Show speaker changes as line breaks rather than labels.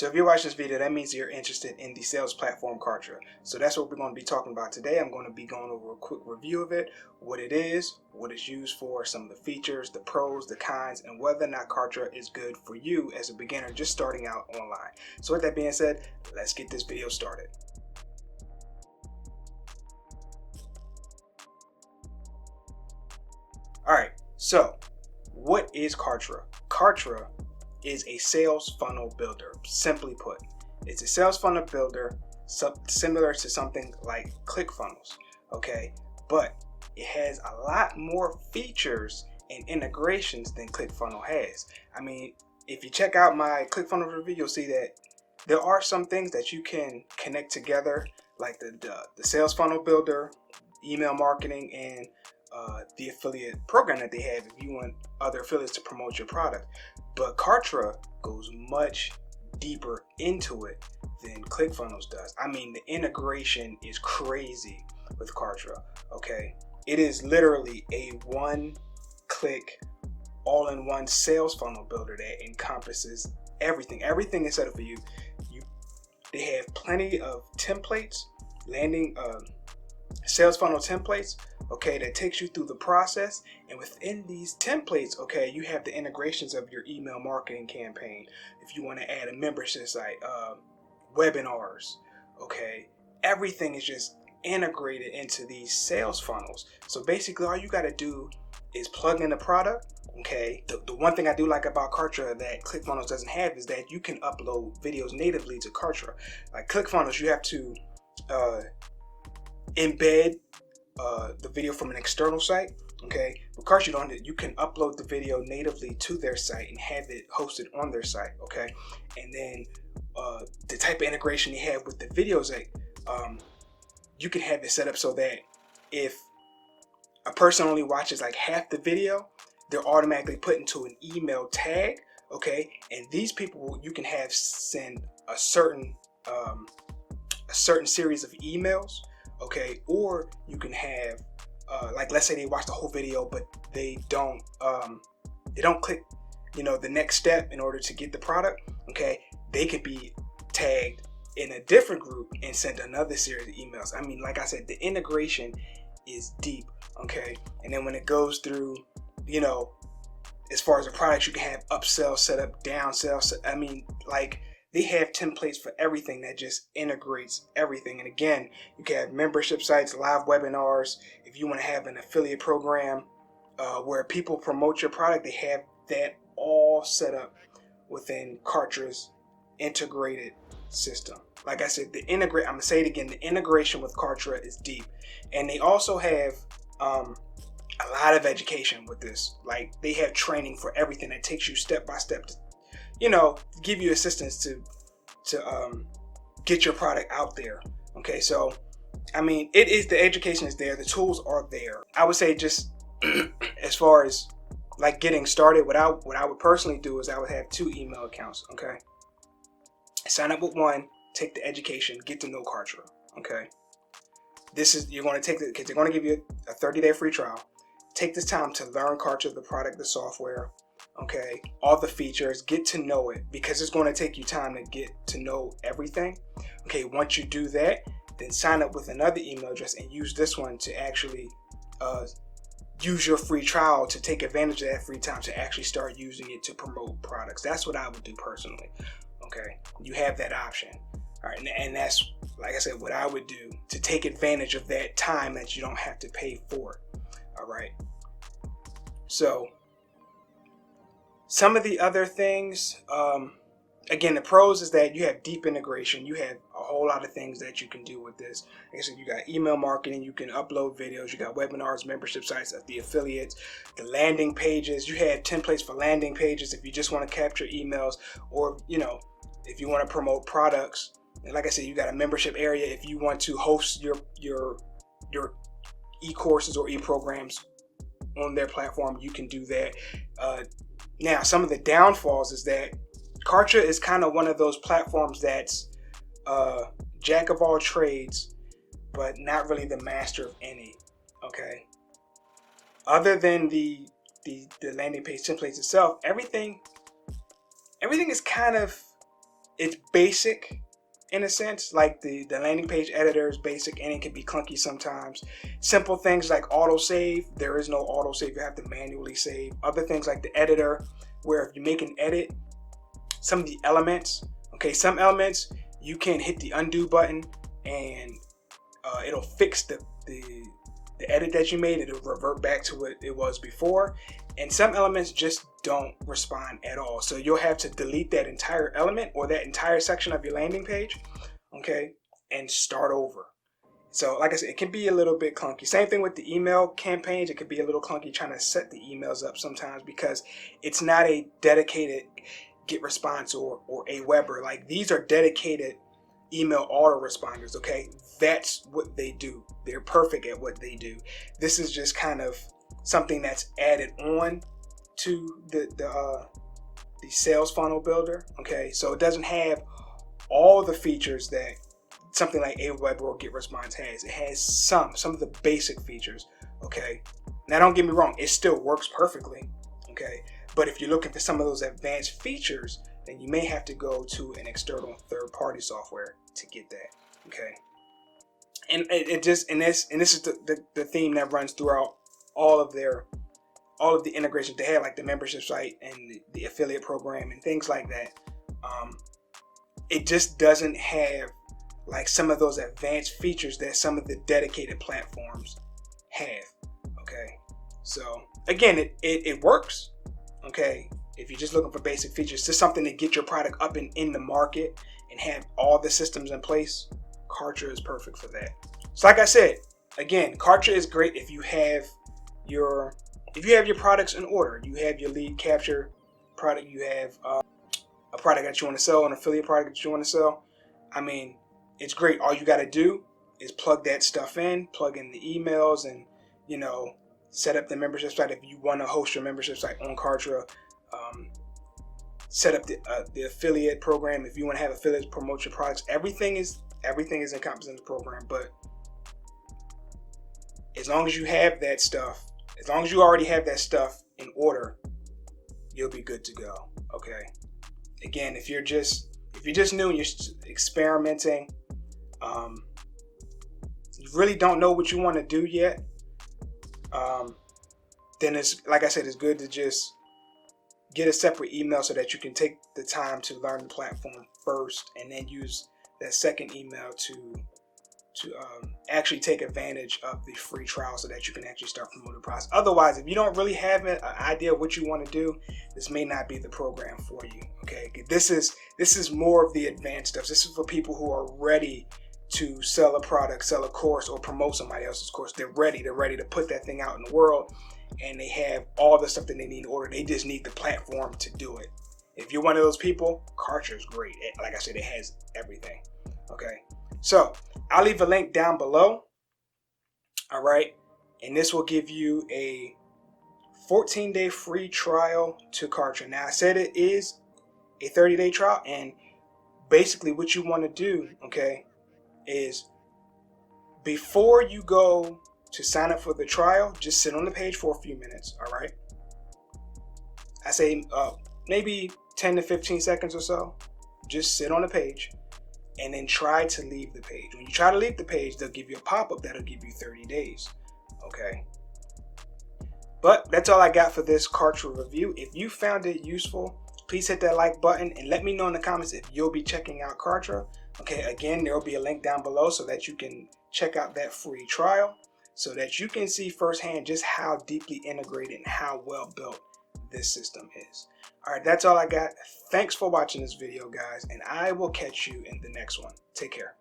So if you watch this video, that means you're interested in the sales platform Kartra. So that's what we're going to be talking about today. I'm going to be going over a quick review of it, what it is, what it's used for, some of the features, the pros, the cons, and whether or not Kartra is good for you as a beginner just starting out online. So with that being said, let's get this video started. Alright, so what is Kartra? Kartra is a sales funnel builder. Simply put, it's a sales funnel builder similar to something like ClickFunnels, okay? But it has a lot more features and integrations than ClickFunnels has. I mean, if you check out my ClickFunnels review, you'll see that there are some things that you can connect together, like the sales funnel builder, email marketing, and the affiliate program that they have if you want other affiliates to promote your product. But Kartra goes much deeper into it than ClickFunnels does. I mean, the integration is crazy with Kartra, okay? It is literally a one-click, all-in-one sales funnel builder that encompasses everything. Everything is set up for you. They have plenty of templates, sales funnel templates, okay, that takes you through the process. And within these templates, okay, you have the integrations of your email marketing campaign. If you want to add a membership site, webinars, okay, everything is just integrated into these sales funnels. So basically all you got to do is plug in the product. Okay, the one thing I do like about Kartra that ClickFunnels doesn't have is that you can upload videos natively to Kartra. Like ClickFunnels, you have to embed the video from an external site. Okay, with Kartra, you can upload the video natively to their site and have it hosted on their site. Okay, and then the type of integration you have with the videos, like you can have it set up so that if a person only watches like half the video, they're automatically put into an email tag. Okay, and these people you can have send a certain series of emails. Okay, or you can have like, let's say they watch the whole video but they don't click, you know, the next step in order to get the product. Okay, they could be tagged in a different group and send another series of emails. I mean, like I said, the integration is deep. Okay, and then when it goes through, you know, as far as the products, you can have upsell setup, downsell. I mean, like, they have templates for everything that just integrates everything. And again, you can have membership sites, live webinars. If you want to have an affiliate program where people promote your product, they have that all set up within Kartra's integrated system. Like I said, I'm gonna say it again, the integration with Kartra is deep. And they also have a lot of education with this. Like, they have training for everything that takes you step by step to, you know, give you assistance to get your product out there. Okay, so I mean, the education is there, the tools are there. I would say, just as far as like getting started, what I would personally do is I would have 2 email accounts. Okay, sign up with one, take the education, get to know Kartra. Okay, you're going to take because they're going to give you a 30-day free trial. Take this time to learn Kartra, the product, the software, okay, all the features, get to know it, because it's going to take you time to get to know everything. Okay, once you do that, then sign up with another email address and use this one to actually use your free trial to take advantage of that free time to actually start using it to promote products. That's what I would do personally. Okay, you have that option. All right, and that's, like I said, what I would do to take advantage of that time that you don't have to pay for it. All right, so some of the other things, again, the pros is that you have deep integration. You have a whole lot of things that you can do with this. Like I said, you got email marketing, you can upload videos, you got webinars, membership sites, the affiliates, the landing pages. You have templates for landing pages if you just want to capture emails, or, you know, if you want to promote products. And like I said, you got a membership area if you want to host your e-courses or e-programs on their platform, you can do that. Now, some of the downfalls is that Kartra is kind of one of those platforms that's jack of all trades, but not really the master of any. Okay. Other than the landing page templates itself, everything is kind of it's basic in a sense. Like the landing page editor is basic and it can be clunky sometimes. Simple things like autosave, there is no autosave, you have to manually save. Other things like the editor, where if you make an edit, some of the elements, okay, some elements you can hit the undo button and it'll fix the edit that you made. It'll revert back to what it was before, and some elements just don't respond at all, so you'll have to delete that entire element or that entire section of your landing page, okay, and start over. So like I said, it can be a little bit clunky. Same thing with the email campaigns. It can be a little clunky trying to set the emails up sometimes because it's not a dedicated get response or Aweber. Like, these are dedicated email autoresponders, okay? That's what they do. They're perfect at what they do. This is just kind of something that's added on to the sales funnel builder, okay? So it doesn't have all the features that something like Aweber or GetResponse has. It has some of the basic features, okay? Now, don't get me wrong, it still works perfectly, okay? But if you're looking for some of those advanced features, then you may have to go to an external third-party software to get that, okay? And this is the theme that runs throughout all of the integrations they have, like the membership site and the affiliate program and things like that. It just doesn't have like some of those advanced features that some of the dedicated platforms have, okay? So again, it works, okay? If you're just looking for basic features, just something to get your product up and in the market and have all the systems in place, Kartra is perfect for that. So like I said, again, Kartra is great if you have your products in order. You have your lead capture product, you have a product that you want to sell, an affiliate product that you want to sell. I mean, it's great. All you got to do is plug that stuff in, plug in the emails, and set up the membership site if you want to host your membership site on Kartra. Set up the affiliate program if you want to have affiliates promote your products. Everything is encompassed in the program. But as long as you have that stuff, as long as you already have that stuff in order, you'll be good to go. Okay. Again, if you're just new and you're experimenting, you really don't know what you want to do yet, then it's, like I said, it's good to just get a separate email so that you can take the time to learn the platform first, and then use that second email to actually take advantage of the free trial so that you can actually start promoting the process. Otherwise, if you don't really have an idea of what you want to do, this may not be the program for you. Okay, this is more of the advanced stuff. This is for people who are ready to sell a product, sell a course, or promote somebody else's course. They're ready to put that thing out in the world, and they have all the stuff that they need in order. They just need the platform to do it. If you're one of those people, Kartra is great. Like I said, it has everything. Okay, so I'll leave a link down below. All right, and this will give you a 14-day free trial to Kartra. Now, I said it is a 30-day trial, and basically what you want to do, okay, is before you go to sign up for the trial, just sit on the page for a few minutes. All right, I say maybe 10 to 15 seconds or so. Just sit on the page and then try to leave the page. When you try to leave the page, they'll give you a pop-up that'll give you 30 days. Okay, but that's all I got for this Kartra review. If you found it useful, please hit that like button and let me know in the comments if you'll be checking out Kartra. Okay, again, there will be a link down below so that you can check out that free trial, so that you can see firsthand just how deeply integrated and how well built this system is. All right, that's all I got. Thanks for watching this video, guys, and I will catch you in the next one. Take care.